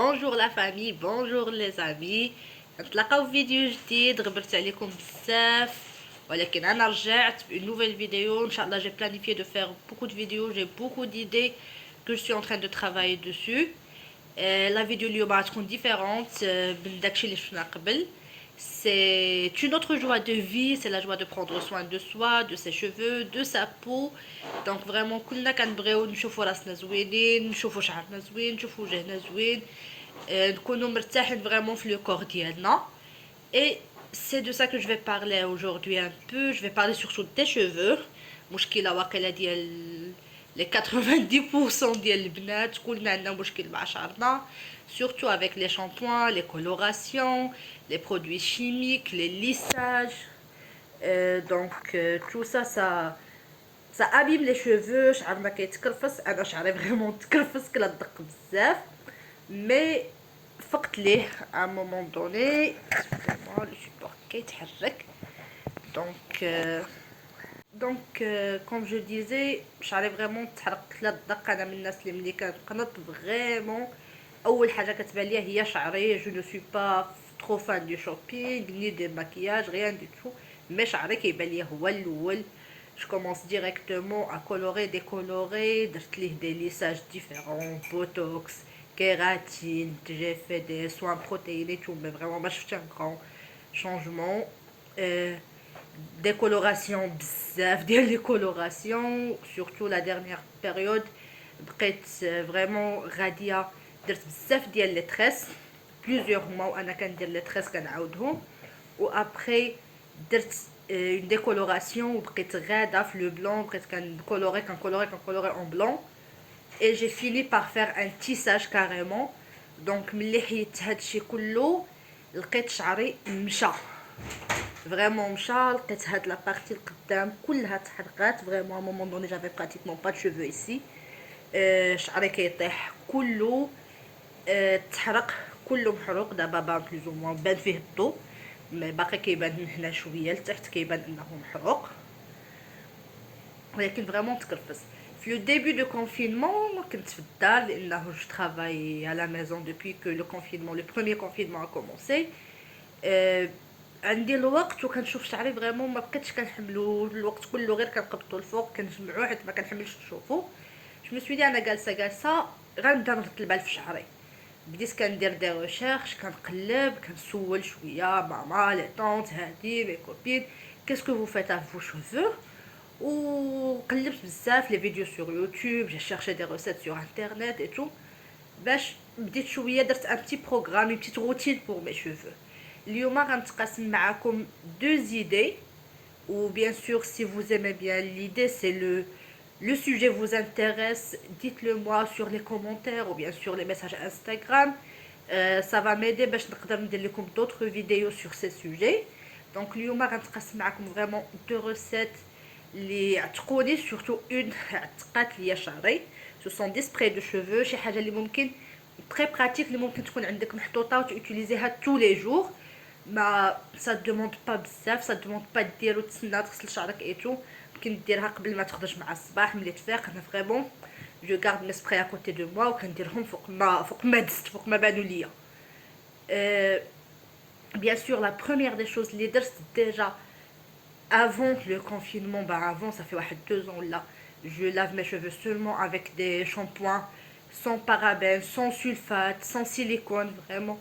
Bonjour la famille, bonjour les amis. نتلاقاو في فيديو جديد. غبرت عليكم بزاف ولكن انا رجعت بune nouvelle vidéo. Inch'Allah, j'ai planifié de faire beaucoup de vidéos, j'ai beaucoup d'idées que je suis en train de travailler dessus. La vidéo اليوم غتكون différente من داكشي اللي شفنا قبل. C'est une autre joie de vie, c'est la joie de prendre soin de soi, de ses cheveux, de sa peau. Donc vraiment كلنا كنبغيو نشوفوا راسنا زوينين، نشوفوا شعرنا زوين، نشوفوا وجهنا زوين، نكونوا مرتاحين vraiment في le corps ديالنا. Et c'est de ça que je vais parler aujourd'hui un peu. Je vais parler surtout des cheveux. مشكلة واقيلا ديال les 90% ديال البنات كلنا عندنا مشكل مع شعرنا. Surtout avec les shampoings, les colorations, les produits chimiques, les lissages. Tout ça, ça abîme les cheveux. شعرنا كيتكرفس. انا شعري فريمون تكرفس كلا دق بزاف. Mais فقت ليه à un moment donné. Excusez-moi, le support كيتحرك. Comme je disais, شعري فريمون تحرق كلا دق. انا من الناس اللي ملي كنقنط فريمون اول حاجه كتبان ليا هي شعري. جو نو سوي با trop fan du shopping ni des maquillages, rien du tout. Mais شعري كيبان ليا هو الاول. Je commence directement à colorer, décolorer. درت ليه des lissages différents, botox, kératine, j'ai fait des soins protéinés et tout, mais vraiment moi je fais un grand changement. Décoloration, bzaf ديال les colorations, surtout la dernière période بقيت vraiment غاديه. درت بزاف ديال لي تريس plusieurs mois وانا كندير لي تريس كنعاودهم. و après درت une décoloration وبقيت غاده في لو بلون. بقيت كنكولوري en blanc et j'ai fini par faire un tissage carrément. donc ملي حيدت هادشي كله لقيت شعري مشى فريمون مشى. لقيت هاد لا بارتي القدام كلها تحرقات فريمون. à un moment donné j'avais pratiquement pas de cheveux ici. شعري كيطيح كله تحرق كله محروق. دابا بان بلوز او موان بان فيه الضو مي باقي كيبان من هنا شويه لتحت كيبان انه محروق ولكن فريمون تكرفس. في لو ديبي دو كونفينمون كنت في الدار لانه جو ترافاي على ميزون دوبوي كو لو كونفينمون لو بروميير كونفينمون ا كومونسي. عندي الوقت وكنشوف شعري فريمون ما بقيتش كنحملو الوقت كله غير كنقبطو الفوق كنجمعو حيت ما كنحملش نشوفو. جو مي سوي دي انا جالسه غنبدا نرد البال في شعري. بديت كندير دي ريشيرش كنقلب كنسول شويه ماما لي طونط هادي لي كوبين qu'est-ce que vous faites à vos cheveux. وقلبت بزاف لي فيديو sur YouTube, j'ai cherché des recettes sur internet et tout باش بديت شويه درت un petit programme, une petite routine pour mes cheveux. اليوم غنتقاسم معكم deux idées. ou bien sûr si vous aimez bien l'idée, c'est le sujet vous intéresse, dites-le moi sur les commentaires ou bien sur les messages Instagram. Ça va m'aider باش نقدر ندير لكم d'autres vidéos sur ces sujets. donc اليوم غنتقاسم معكم vraiment deux recettes اللي عتقوني surtout une عتقات ليا شعري. ce sont des sprays de cheveux, شي حاجه اللي ممكن très pratique اللي ممكن تكون عندك محطوطه وتوتيليزيها tous les jours. ما ça demande pas بزاف, ça demande pas دير وتسنى تغسل شعرك اي تو. ممكن ديرها قبل ما تخرج مع الصباح ملي تفيق. انا فريمون جو غارد مي سبراي ا كوتي دو موا وكنديرهم فوق ما دزت فوق ما بانوا ليا. bien sûr la première des choses اللي درت déjà avant le confinement, avant ça fait 2 ans là, je lave mes cheveux seulement avec des shampoings sans parabènes, sans sulfate, sans silicone, vraiment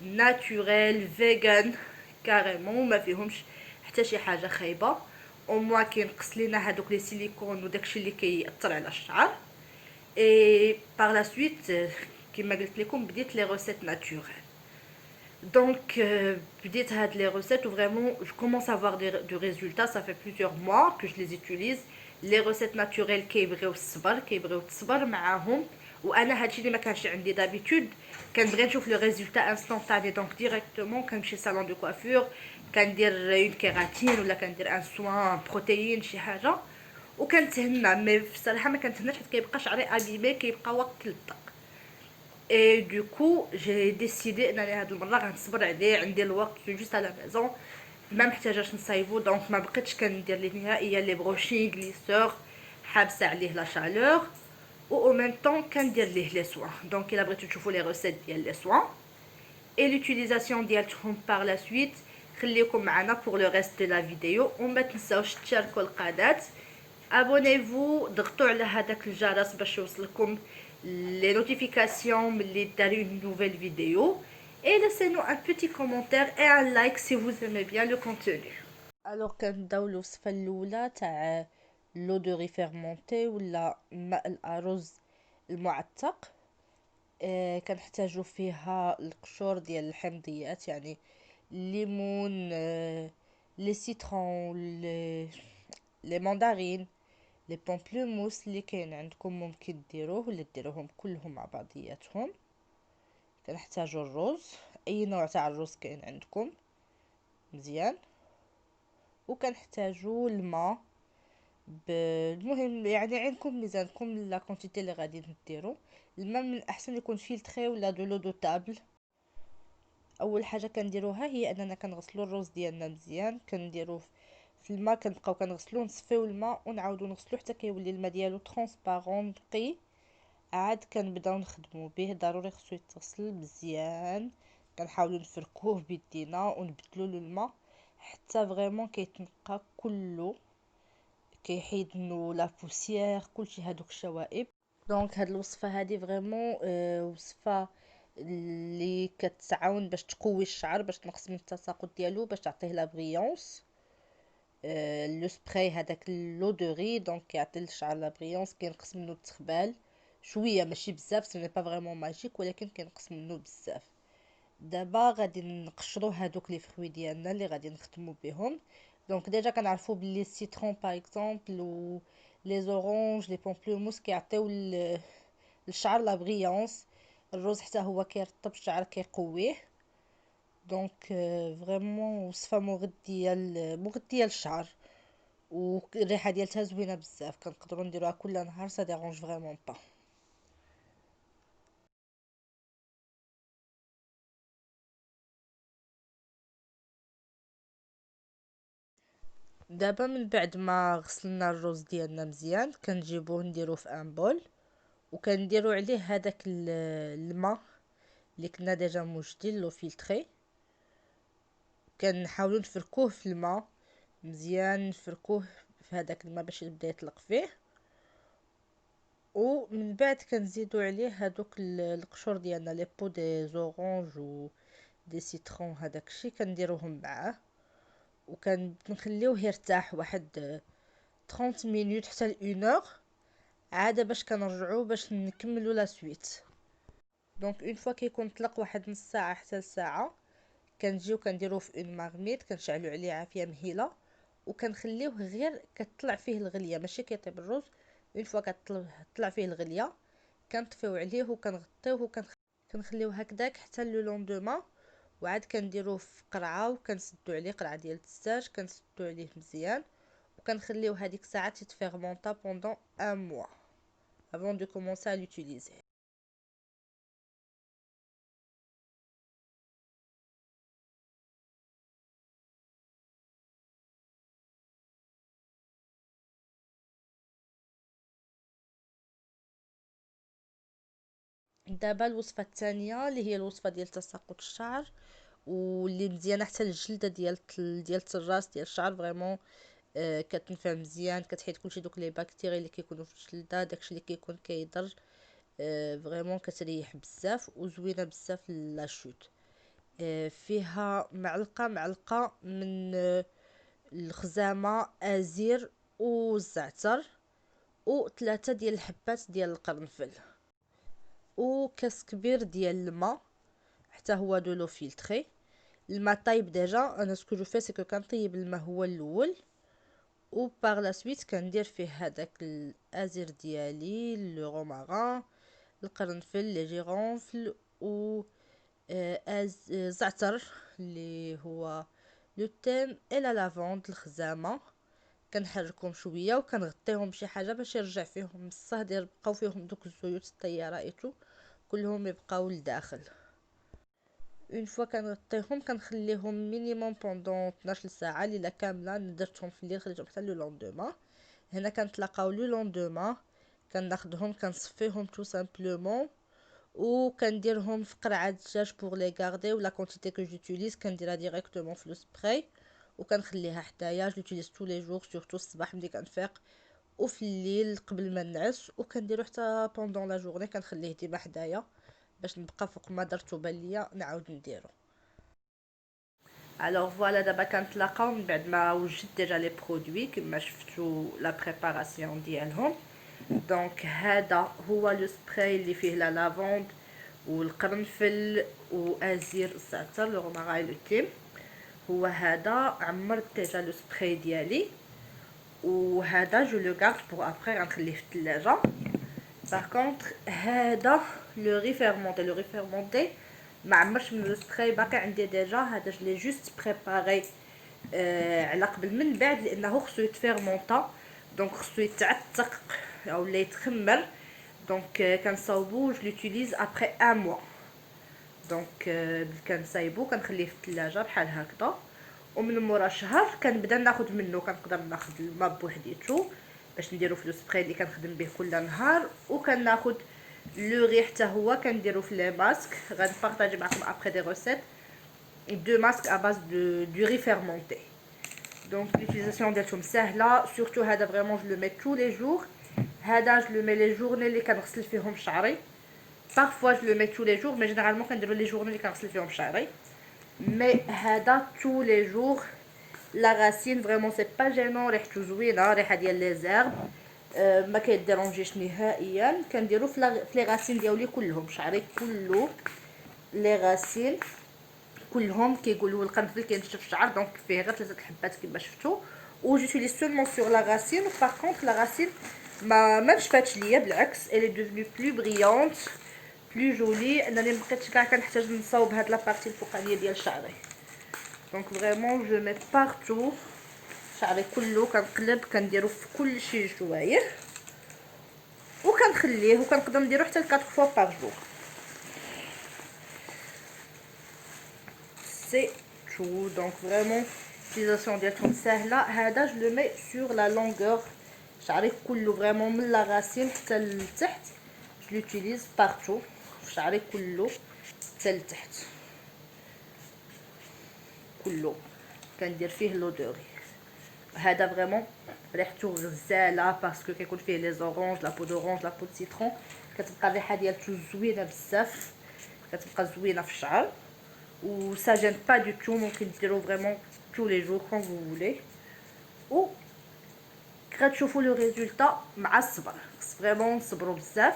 naturel, vegan carrément. ما فيهمش حتى شي حاجه خايبه. او موا كينقص لينا هذوك لي سيليكون وداكشي اللي كيأثر على الشعر. اي par la suite كما قلت لكم بديت لي ريسيت ناتوريل. donc بديت هاد les recettes où vraiment je commence à avoir du résultat. ça fait plusieurs mois que je les utilise. les recettes naturelles كيبغيو الصبر, كيبغيو تصبر معاهم. وانا هادشي اللي ما كانش عندي دابيتود. كنبغي نشوف لو ريزولتا انستانتاني. دونك ديريكتومون كنمشي صالون دو كوافور كندير اون كيراتين ولا كندير ان سوان بروتيين شي حاجه وكنتهنى. مي بصراحه ما كنتهناش حيت كيبقى شعري ابيمي, كيبقى وقت للدق. et du coup j'ai décidé انني هاد المره غنصبر عليه. عندي الوقت جوست على ميزون ما محتاجاش نصايبو. دونك ما بقيتش كندير ليه نهائيا لي بروشين غليسور حابسه عليه لا شالور. و au même temps كندير ليه لي سوان. دونك الا بغيتو تشوفوا لي روسيت ديال لي سوان et l'utilisation ديالهم par la suite خليكم معنا pour le reste de la vidéo. وما تنساوش تشاركوا القناه، abonnez-vous، ضغطوا على هذاك الجرس باش يوصلكم les notifications ملي داروا une nouvelle vidéo et laissez-nous un petit commentaire et un like si vous aimez bien le contenu. alors كنبداو الوصفه الاولى تاع لو دو ريفيرمونتي ولا ماء الارز المعتق. كنحتاجو فيها القشور ديال الحمضيات، يعني الليمون، لي سيترون، لي ماندارين، لي بامبلوموس اللي كاين عندكم ممكن ديروه ولا ديروهم كلهم مع بعضياتهم. كنحتاجو الرز، اي نوع تاع الرز كاين عندكم مزيان، وكنحتاجو الماء المهم يعني عندكم ميزانكم لا كونتيتي اللي غادي ديروا. الماء من الاحسن يكون فلتري ولا دو لو دو تابل. اول حاجه كنديروها هي اننا كنغسلوا الرز ديالنا مزيان، كنديروه في الماء، كنبقاو كنغسلوه، نصفيو الماء ونعاودو نغسلوه حتى كيولي الماء ديالو ترونسبارون نقي. عاد كنبداو نخدمو به، ضروري خصو يتغسل مزيان. كنحاولوا نفركوه بيدينا ونبدلوا له الماء حتى فريمون كيتنقى كله، كيحيد منو لا بوسيير كلشي هادوك الشوائب. دونك هاد الوصفه هادي فريمون وصفه اللي كتعاون باش تقوي الشعر، باش تنقص من التساقط ديالو، باش تعطيه لا بريونس. لو سبراي هذاك لودوري دونك كيعطي للشعر لا بريونس، كينقص منه التخبال شويه، ماشي بزاف، سو ني با فريمون ماجيك، ولكن كينقص منه بزاف. دابا غادي نقشرو هادوك لي فروي ديالنا اللي غادي نخدمو بهم. دونك ديجا كنعرفو بلي السيترون باغ اكزومبل و لي زورانج لي بومبلوموس كيعطيو الشعر لا بريونس. الروز حتى هو كيرطب الشعر كيقويه. دونك فريمون وصفه مغذيه مغذيه للشعر، والريحه ديالها زوينه بزاف، كنقدروا نديروها كل نهار، سا ديرونج فريمون با. دابا من بعد ما غسلنا الرز ديالنا مزيان، كنجيبوه نديروه في ان بول، وكنديرو عليه هذاك الماء اللي كنا ديجا موجدين لو فلتري. كنحاولوا نفركوه في الماء مزيان، نفركوه في هذاك الماء باش يبدا يطلق فيه. ومن بعد كنزيدو عليه هادوك القشور ديالنا لي بو دي زورانج و دي سيترون، هذاك الشيء كنديروهم معاه، وكنخليوه يرتاح واحد 30 مينوت حتى ل 1 اور. عاد باش كنرجعوه باش نكملوا لا سويت. دونك اون فوا كيكون طلق واحد نص ساعه حتى ساعه، كنجيو كنديروه في اون مارميت، كنشعلوا عليه عافيه مهيله، وكنخليوه غير كتطلع فيه الغليه، ماشي كيطيب الرز. اون فوا كتطلع فيه الغليه كنطفيو عليه وكنغطيوه كنخليوه هكذاك حتى لو لوندوما. وعاد كنديروه في قرعه وكنسدو عليه قرعه ديال الدجاج، كنسدو عليه مزيان، وكنخليوه هذيك الساعه تيتفيرمونطا بوندون ان موا avant de commencer à l'utiliser. دابا الوصفه الثانيه اللي هي الوصفه ديال تساقط الشعر، واللي مزيانه حتى للجلده ديال الراس ديال الشعر فريمون. كتنفع مزيان، كتحيد كلشي دوك لي بكتيريا اللي كيكونوا في الجلده، داكشي اللي كيكون كيضر. فريمون كتريح بزاف وزوينه بزاف لا شوت. فيها معلقه من الخزامه ازير والزعتر، وثلاثه ديال الحبات ديال القرنفل، وكاس كبير ديال الماء حتى هو دو لو فلتري. الماء طايب ديجا، انا سكو جو في سي كو كنطيب الماء هو الاول، و باغ لا سويت كندير فيه هذاك الازير ديالي، لو روماران، القرنفل، لي جيرونفل، و زعتر اللي هو لو تيم اي لا لافوند، الخزامه. كنحركهم شويه وكنغطيهم بشي حاجه باش يرجع فيهم الصهد، يبقاو فيهم دوك الزيوت الطياره ايتو كلهم يبقاو لداخل. اون فوا كنغطيهم كنخليهم مينيموم بوندون 12 ساعه، ليله كامله درتهم في الليل خليتهم حتى لو لوندوما. هنا كنتلاقاو لو لوندوما، كناخدهم كنصفيهم tout simplement وكنديرهم في قرعه الدجاج pour les garder. ولا quantité que j'utilise كنديرها directement في لو سبراي وكنخليها حدايا. j'utilise tous les jours surtout الصباح ملي كنفيق وفي الليل قبل ما نعس وكنديرو حتى بوندون لا جورني كنخليه ديما حدايا باش نبقى فوق ما درتو بان ليا نعاود نديرو. الوغ فوالا دابا كنتلاقاو من بعد ما وجدت ديجا لي برودوي كما شفتو لا بريباراسيون ديالهم. دونك هذا هو لو سبراي اللي فيه لا لافوند والقرنفل وازير الزعتر لو روماغاي لو تيم. هو هذا عمرت ديجا لو سبراي ديالي وهذا جو لو غارد بور ابري غنخليه في الثلاجه. باغ كونطخ هذا لو ريفيرمونتي ما عمرش من لو سبراي باقي عندي ديجا. هذا جو لي جوست بريباري على قبل من بعد لانه خصو يتفيرمونطا دونك خصو يتعتق او لا يتخمر. دونك كنصاوبو جو لوتيليز ابري ان موا. دونك كنصايبو كنخليه في الثلاجه بحال هكذا ومن مورا شهر كنبدا ناخذ منه. كنقدر ناخذ الماء بوحديتو باش نديرو في لو سبراي اللي كنخدم به كل نهار وكناخذ لو ري حتى هو كنديرو في لي ماسك. غنبارطاجي معكم ابري دي ريسيت دو ماسك ا باز دو ري فيرمونتي. دونك لوتيليزاسيون ديالهم ساهله سورتو هذا فريمون جو لو مي tous les jours. هذا جو لو مي لي جورني اللي كنغسل فيهم شعري. parfois je le mets tous les jours mais généralement كنديرو لي جورني اللي كنغسل فيهم شعري. مي هذا tous les jours. لا غاسين فريمون سي با جينون ريحتو زوينه ريحه ديال لي زيرب ما كيديرونجيش نهائيا. كنديرو في لي غاسين ديالي كلهم شعري كله لي غاسين كلهم. كيقولوا القرنفل كينشف الشعر دونك فيه غير 3 حبات كما شفتوا و جوتيليز سولمون سور لا غاسين. باغ كونطخ لا غاسين ما نشفاتش ليا بالعكس elle est devenue plus brillante plus jolie. انني مبقيتش كاع كنحتاج نصاوب هاد لابارتي الفوقانيه ديال شعري. دونك فريمون جو مي بارتو شعري كله كنقلب كنديرو في كل شي جوايه وكنخليه وكنقدر نديرو حتى 4 فوا باغ جور. سي تو. دونك فريمون لوتيليزاسيون ديالهم ساهله. هذا جو لو مي سور لا لونغور شعري كله فريمون من لا غاسين حتى لتحت. جو لوتيليز بارتو شعري كله حتى لتحت كله كندير فيه لودوري. هذا فريمون ريحته غزاله باسكو كيكون فيه لي زورونج لا بو دورونج لا بو سيترون كتبقى الريحه ديالته زوينه بزاف كتبقى زوينه في الشعر و سا جين با دو تو. ممكن ديرو فريمون tous les jours quand vous voulez و غتشوفوا لو ريزولطا مع الصبر. خص فريمون نصبروا بزاف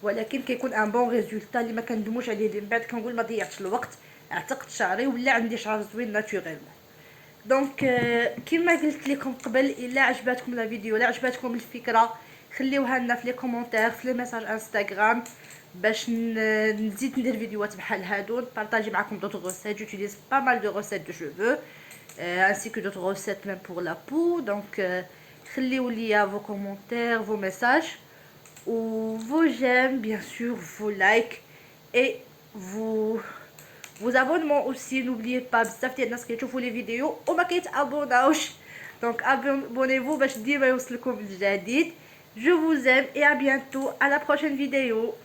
ولكن كيكون ان بون ريزولطا اللي ما كندموش عليه من بعد كنقول ما ضيعتش الوقت عتقت شعري ولا عندي شعر زوين ناتوريلمون. دونك كما قلت لكم قبل الا عجباتكم لا فيديو الا عجباتكم الفكره خليوها لنا في لي كومونتير في لي ميساج انستغرام باش نزيد ندير فيديوهات بحال هادو نبارطاجي معكم دوطغ ريسيت. جوتيليز با مال دو ريسيت دو شوفو ainsi que d'autres recettes même pour la peau. Donc خليو ليا vos commentaires vos messages ou vos j'aime bien sûr vos likes et vos abonnements aussi. N'oubliez pas بزاف ديال الناس كيشوفوا لي فيديو وما كيتابوناوش دونك abonnez-vous باش ديما يوصلكم الجديد. Je vous aime et à bientôt à la prochaine vidéo.